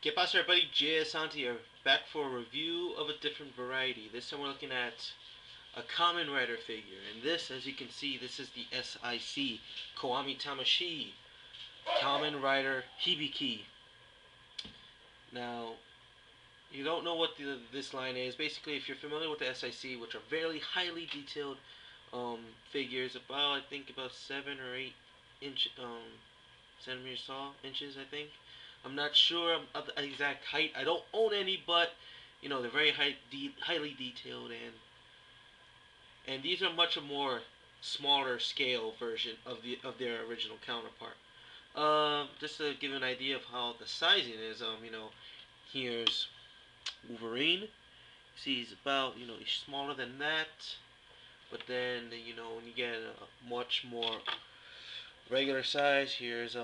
¿Qué pasa, everybody? Jay Asante here, back for a review of a different variety. This time we're looking at a Kamen Rider figure. And this, as you can see, this is the S.I.C. Kawami Tamashi Kamen Rider Hibiki. Now, you don't know what this line is. Basically, if you're familiar with the S.I.C, which are very highly detailed figures, about, I think, about 7 or 8 inch centimeters tall, inches, I think. I'm not sure of the exact height. I don't own any, but you know they're very highly detailed, and these are much a more smaller scale version of their original counterpart. Just to give an idea of how the sizing is, here's Wolverine. See, he's about he's smaller than that, but then when you get a much more regular size, here's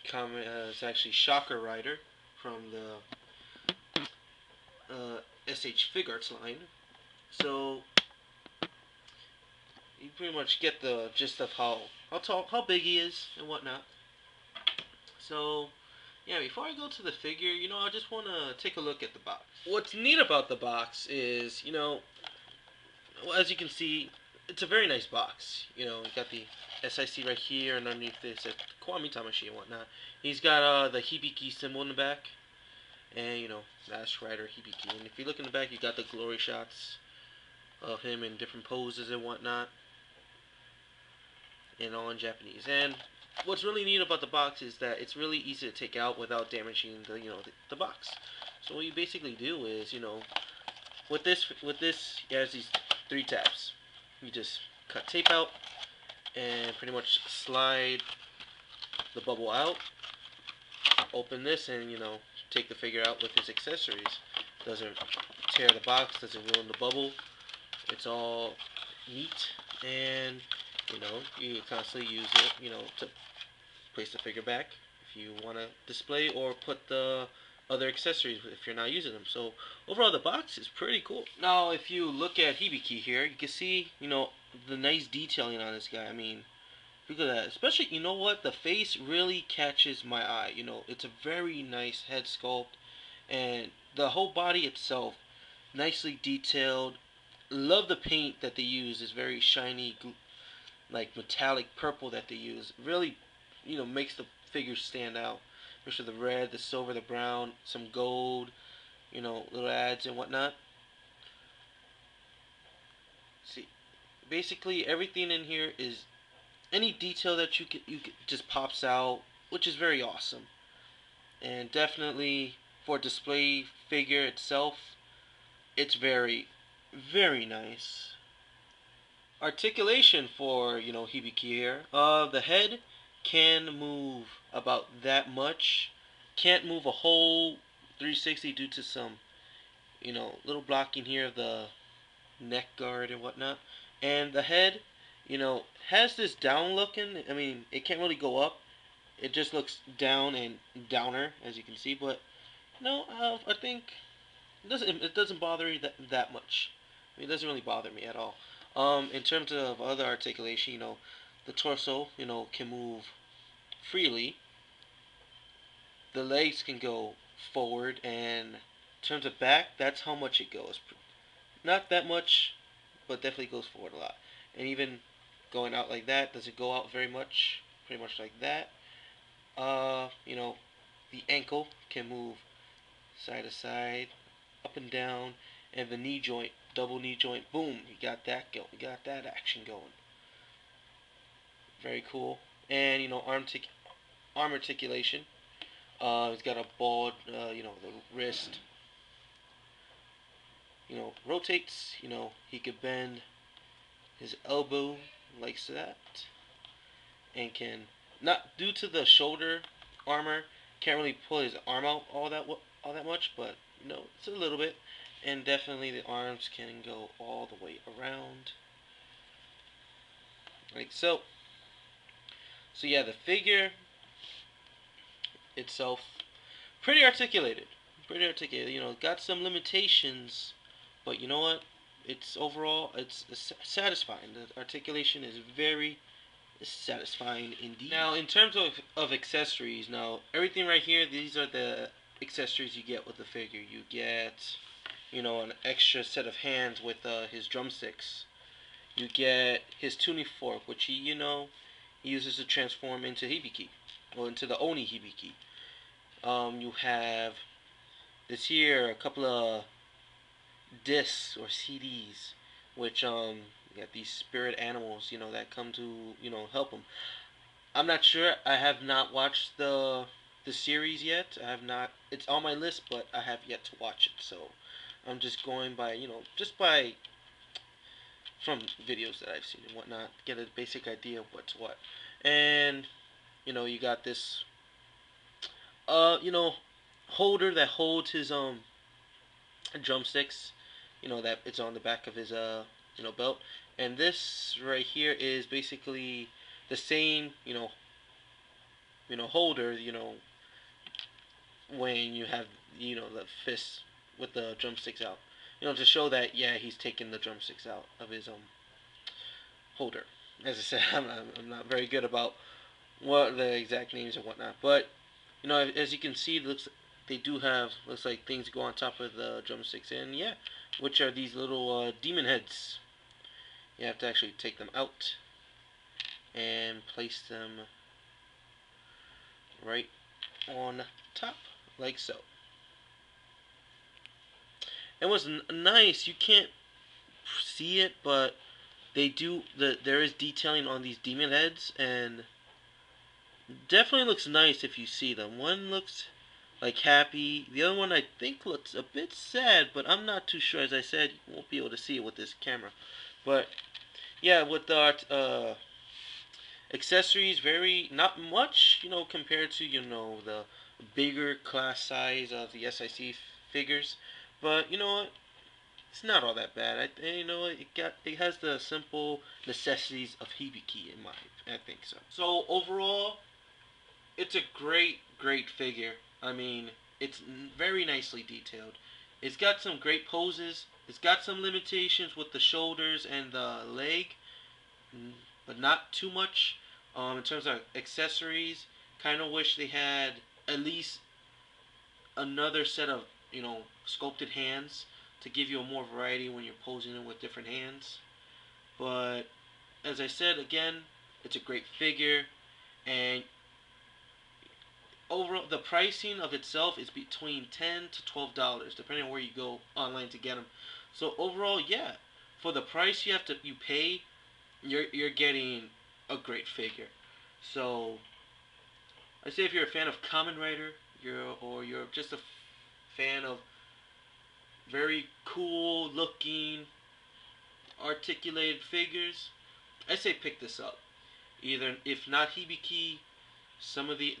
it's actually Shocker Rider from the SH Figuarts line. So you pretty much get the gist of how big he is and whatnot. So yeah, before I go to the figure, I just want to take a look at the box. What's neat about the box is, as you can see, it's a very nice box. You got the S.I.C right here, and underneath this, Kawami Tamashi and whatnot. He's got the Hibiki symbol in the back, and Last Rider Hibiki. And if you look in the back, you got the glory shots of him in different poses and whatnot, and all in Japanese. And what's really neat about the box is that it's really easy to take out without damaging the box. So what you basically do is, with this, it has these 3 tabs. You just cut tape out and pretty much slide the bubble out. Open this and take the figure out with its accessories. Doesn't tear the box, doesn't ruin the bubble. It's all neat, and you constantly use it to place the figure back if you want to display or put the other accessories if you're not using them. So overall, the box is pretty cool. Now, if you look at Hibiki here, you can see the nice detailing on this guy. I mean, look at that. Especially, the face really catches my eye. It's a very nice head sculpt, and the whole body itself nicely detailed. Love the paint that they use. It's very shiny, like metallic purple that they use. Really, makes the figure stand out. Especially the red, the silver, the brown, some gold, little ads and whatnot. See, basically everything in here is any detail that you could just pops out, which is very awesome. And definitely for a display figure itself, it's very, very nice. Articulation for Hibiki here. The head can move about that much. Can't move a whole 360 due to some little blocking here of the neck guard and whatnot. And the head, has this down looking. I mean, it can't really go up. It just looks down and downer, as you can see. But I think it doesn't bother me that much. I mean, it doesn't really bother me at all. In terms of other articulation, the torso, can move freely. The legs can go forward, and in terms of back, that's how much it goes. Not that much, but definitely goes forward a lot. And even going out like that, doesn't go out very much. Pretty much like that. The ankle can move side to side, up and down, and the knee joint, double knee joint, boom, you got that go, you got that action going. Very cool. And arm articulation. He's got a bald, the wrist. Rotates. He could bend his elbow like that, and can not due to the shoulder armor, can't really pull his arm out all that much, but it's a little bit. And definitely the arms can go all the way around, like so. So yeah, the figure itself, pretty articulated. Got some limitations, but you know what? It's overall, it's satisfying. The articulation is very satisfying indeed. Now, in terms of accessories, now everything right here, these are the accessories you get with the figure. You get, you know, an extra set of hands with his drumsticks. You get his tuning fork, which he, you know, he uses to transform into Hibiki, or into the Oni Hibiki. You have this here, a couple of discs or CDs, which you got these spirit animals, you know, that come to, you know, help him. I'm not sure. I have not watched the series yet. I have not. It's on my list, but I have yet to watch it. So I'm just going by, you know, just by from videos that I've seen and whatnot, get a basic idea of what's what. And you know, you got this you know, holder that holds his drumsticks. You know, that it's on the back of his you know, belt. And this right here is basically the same, you know, holder, you know, when you have, you know, the fist with the drumsticks out, you know, to show that, yeah, he's taking the drumsticks out of his holder. As I said, I'm not very good about what the exact names and whatnot, but you know, as you can see, it looks, they do have, looks like things go on top of the drumsticks, and yeah, which are these little demon heads. You have to actually take them out and place them right on top, like so. It was nice. You can't see it, but they do. There is detailing on these demon heads, and definitely looks nice if you see them. One looks like happy. The other one I think looks a bit sad, but I'm not too sure. As I said, you won't be able to see it with this camera. But yeah, with the accessories, very not much, you know, compared to, you know, the bigger class size of the S.I.C figures. But you know what? It's not all that bad. You know, it has the simple necessities of Hibiki in mind. I think so. So overall, it's a great figure. I mean, it's very nicely detailed. It's got some great poses. It's got some limitations with the shoulders and the leg, but not too much. In terms of accessories, kind of wish they had at least another set of, you know, sculpted hands to give you a more variety when you're posing it with different hands. But as I said again, it's a great figure, and overall the pricing of itself is between $10 to $12 depending on where you go online to get them. So overall, yeah, for the price you pay, you're getting a great figure. So I say if you're a fan of Kamen Rider, you're just a fan of very cool looking articulated figures, I say pick this up. Either, if not Hibiki, some of the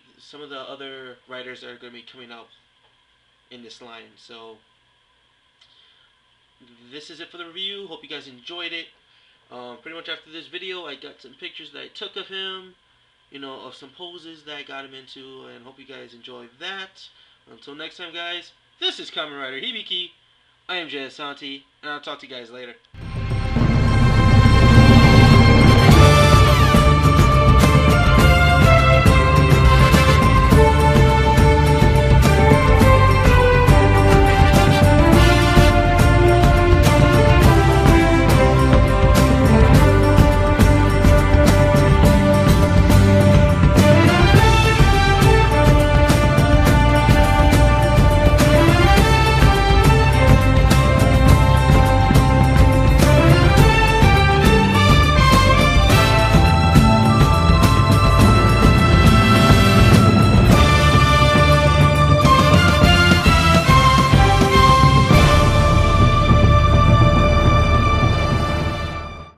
other writers that are going to be coming out in this line. So this is it for the review. Hope you guys enjoyed it. Pretty much after this video, I got some pictures that I took of him, you know, of some poses that I got him into, and hope you guys enjoyed that. Until next time, guys, this is Kamen Rider Hibiki. I am Jay Asante, and I'll talk to you guys later.